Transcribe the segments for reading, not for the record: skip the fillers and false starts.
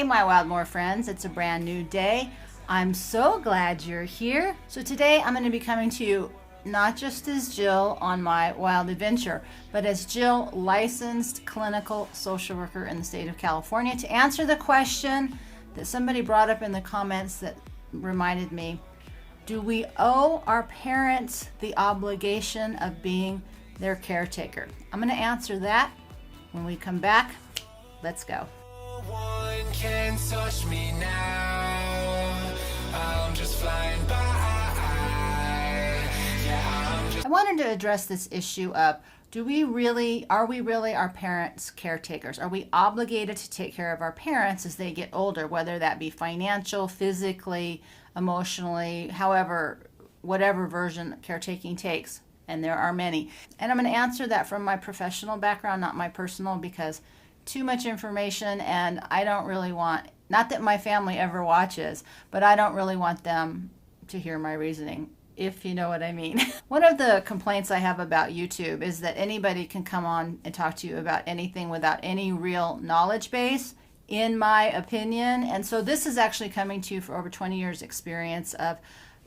Hey my Wildmore friends, it's a brand new day. I'm so glad you're here. So today I'm going to be coming to you not just as Jill on my wild adventure, but as Jill, licensed clinical social worker in the state of California, to answer the question that somebody brought up in the comments that reminded me, do we owe our parents the obligation of being their caretaker? I'm going to answer that when we come back. Let's go. No one can touch me now. I'm just flying by. I wanted to address this issue of, are we really our parents' caretakers? Are we obligated to take care of our parents as they get older, whether that be financial, physically, emotionally, however, whatever version caretaking takes? And there are many. And I'm going to answer that from my professional background, not my personal, because too much information, and I don't really want, not that my family ever watches, but I don't really want them to hear my reasoning, if you know what I mean. One of the complaints I have about YouTube is that anybody can come on and talk to you about anything without any real knowledge base, in my opinion. And so this is actually coming to you for over 20 years experience of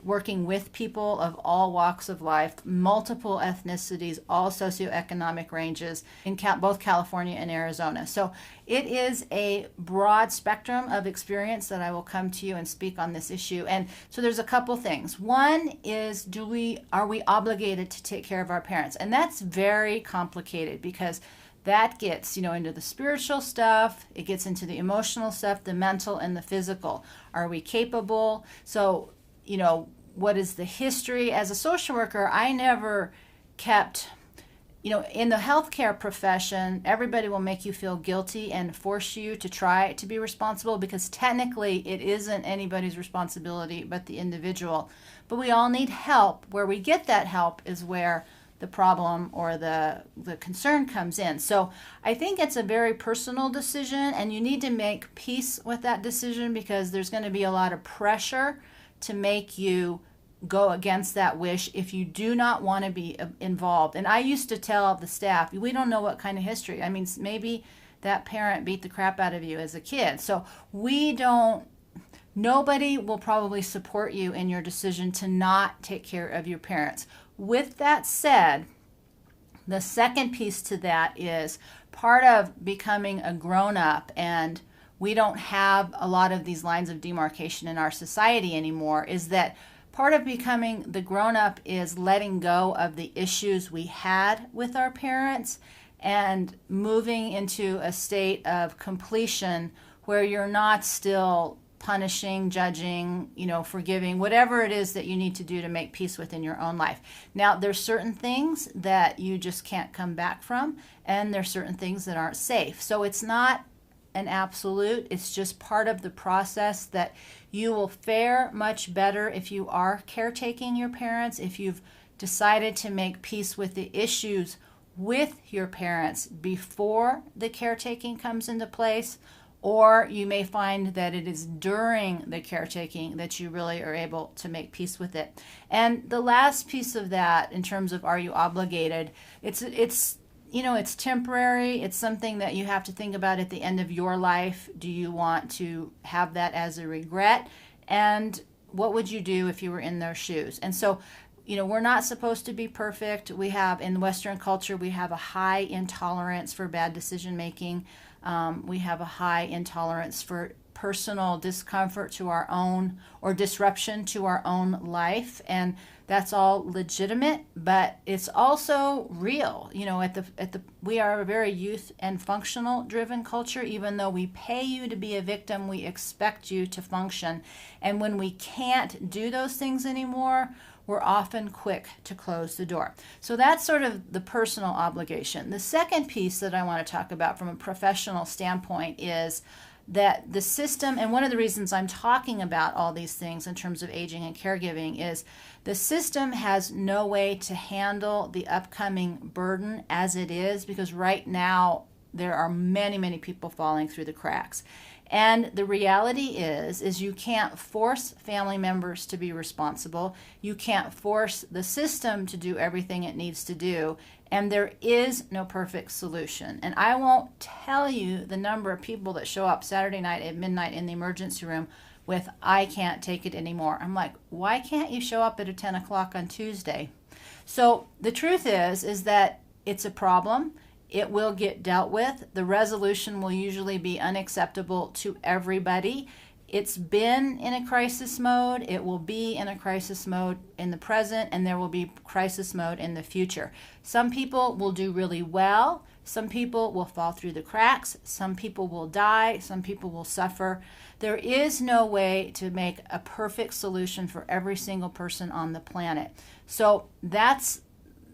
working with people of all walks of life, multiple ethnicities, all socioeconomic ranges in both California and Arizona. So it is a broad spectrum of experience that I will come to you and speak on this issue. And so there's a couple things. One is, are we obligated to take care of our parents? And that's very complicated because that gets, into the spiritual stuff, it gets into the emotional stuff, the mental and the physical. Are we capable? So, what is the history? As a social worker, I never kept, in the healthcare profession, everybody will make you feel guilty and force you to try to be responsible because technically it isn't anybody's responsibility but the individual. But we all need help. Where we get that help is where the problem or the concern comes in. So I think it's a very personal decision, and you need to make peace with that decision because there's going to be a lot of pressure to make you go against that wish if you do not want to be involved. And I used to tell the staff, we don't know what kind of history. I mean, maybe that parent beat the crap out of you as a kid. So nobody will probably support you in your decision to not take care of your parents. With that said, the second piece to that is part of becoming a grown-up, and we don't have a lot of these lines of demarcation in our society anymore, is that part of becoming the grown-up is letting go of the issues we had with our parents and moving into a state of completion where you're not still punishing, judging, forgiving, whatever it is that you need to do to make peace within your own life. Now, there's certain things that you just can't come back from, and there's certain things that aren't safe. So it's not an absolute. It's just part of the process that you will fare much better if you are caretaking your parents, if you've decided to make peace with the issues with your parents before the caretaking comes into place, or you may find that it is during the caretaking that you really are able to make peace with it. And the last piece of that, in terms of are you obligated, it's temporary. It's something that you have to think about at the end of your life. Do you want to have that as a regret? And what would you do if you were in their shoes? And so, we're not supposed to be perfect. We have, in Western culture, we have a high intolerance for bad decision making. We have a high intolerance for personal discomfort to our own, or disruption to our own life, and that's all legitimate, but it's also real. We are a very youth and functional driven culture. Even though we pay you to be a victim, we expect you to function, and when we can't do those things anymore, we're often quick to close the door. So that's sort of the personal obligation. The second piece that I want to talk about from a professional standpoint is that the system, and one of the reasons I'm talking about all these things in terms of aging and caregiving, is the system has no way to handle the upcoming burden as it is, because right now there are many, many people falling through the cracks. And the reality is you can't force family members to be responsible. You can't force the system to do everything it needs to do. And there is no perfect solution. And I won't tell you the number of people that show up Saturday night at midnight in the emergency room with, I can't take it anymore. I'm like, why can't you show up at 10 o'clock on Tuesday? So the truth is that it's a problem. It will get dealt with. The resolution will usually be unacceptable to everybody. It's been in a crisis mode. It will be in a crisis mode in the present, and there will be crisis mode in the future. Some people will do really well. Some people will fall through the cracks. Some people will die. Some people will suffer. There is no way to make a perfect solution for every single person on the planet. So that's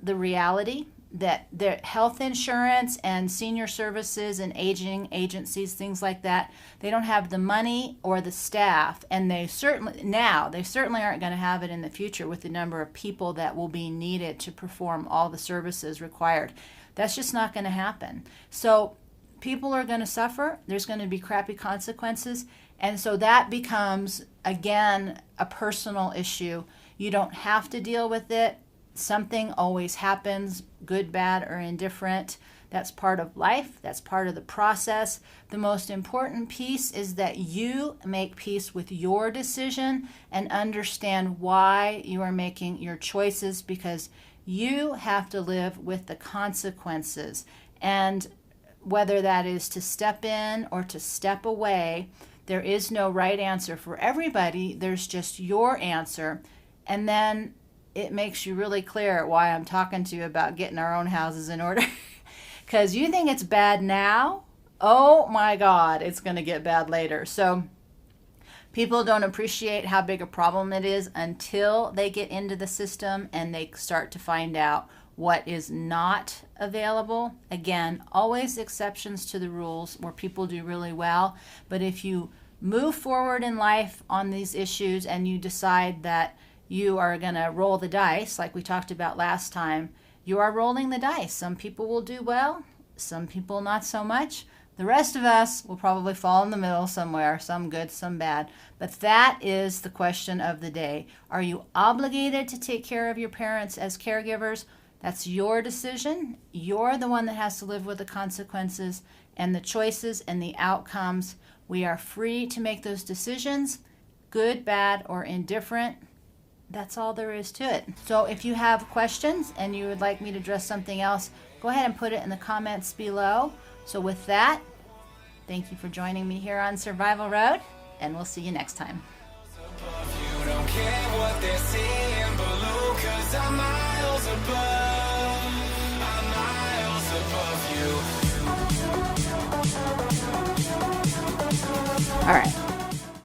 the reality, that the health insurance and senior services and aging agencies, things like that, they don't have the money or the staff, and they certainly aren't going to have it in the future with the number of people that will be needed to perform all the services required. That's just not going to happen. So people are going to suffer. There's going to be crappy consequences. And so that becomes, again, a personal issue. You don't have to deal with it. Something always happens, good, bad, or indifferent. That's part of life. That's part of the process. The most important piece is that you make peace with your decision and understand why you are making your choices, because you have to live with the consequences. And whether that is to step in or to step away, there is no right answer for everybody. There's just your answer. And then it makes you really clear why I'm talking to you about getting our own houses in order. Because you think it's bad now, oh my God, it's going to get bad later. So people don't appreciate how big a problem it is until they get into the system and they start to find out what is not available. Again, always exceptions to the rules where people do really well. But if you move forward in life on these issues and you decide that you are going to roll the dice, like we talked about last time, you are rolling the dice. Some people will do well, some people not so much. The rest of us will probably fall in the middle somewhere, some good, some bad. But that is the question of the day. Are you obligated to take care of your parents as caregivers? That's your decision. You're the one that has to live with the consequences and the choices and the outcomes. We are free to make those decisions, good, bad, or indifferent. That's all there is to it. So if you have questions and you would like me to address something else, go ahead and put it in the comments below. So with that, thank you for joining me here on Survival Road, and we'll see you next time. You don't care what they're seeing below, 'cause I'm miles above. I'm miles above you. All right.